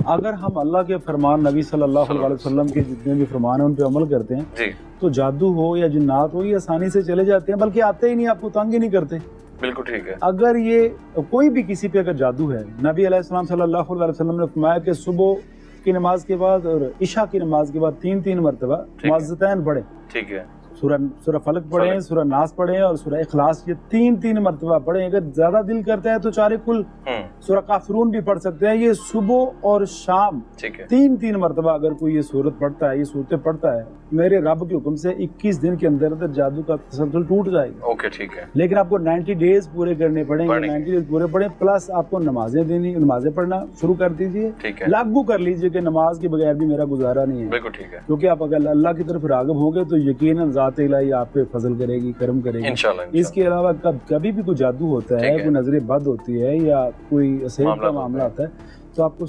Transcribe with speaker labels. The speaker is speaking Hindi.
Speaker 1: अगर हम अल्लाह के फरमान नबी सल्लल्लाहु अलैहि वसल्लम के जितने भी फरमान है उन पे अमल करते हैं
Speaker 2: जी,
Speaker 1: तो जादू हो या जिन्नात हो ये आसानी से चले जाते हैं, बल्कि आते ही नहीं, आपको तंग ही नहीं करते।
Speaker 2: बिल्कुल ठीक है।
Speaker 1: अगर ये कोई भी किसी पे अगर जादू है, नबी अलैहिस्सलाम सल्लल्लाहु अलैहि वसल्लम ने फरमाया कि सुबह की नमाज के बाद और इशा की नमाज के बाद 3-3 मरतबा मुअज़्ज़तैन पढ़े,
Speaker 2: ठीक है।
Speaker 1: सूरह फलक पढ़ें, सूरह नास पढ़ें और सूरह इखलास, ये 3-3 मरतबा पढ़ें। अगर ज्यादा दिल करता है तो चारे कुल सूरह काफिरून भी पढ़ सकते हैं। ये सुबह और शाम 3-3 मरतबा अगर कोई ये सूरत पढ़ता है, ये सूरतें पढ़ता है, मेरे रब के हुक्म से 21 दिन के अंदर अंदर जादू का तसलसल टूट जाएगा।
Speaker 2: ओके, ठीक है।
Speaker 1: लेकिन आपको 90 डेज पूरे करने पड़ेंगे, 90 डेज पूरे पढ़ें, प्लस आपको नमाजें देनी, नमाजें पढ़ना शुरू कर दीजिए, लागू कर लीजिए कि नमाज के बगैर भी मेरा गुजारा नहीं है।
Speaker 2: बिल्कुल ठीक है।
Speaker 1: क्योंकि आप अगर अल्लाह की तरफ राग़िब होंगे तो यकीनन ज़ात इलाही आप पे फजल करेगी, करम करेगी इंशाल्लाह। इसके अलावा कभी भी कोई जादू होता है, कोई नजर बद होती है या कोई असेब का मामला आता है, तो आपको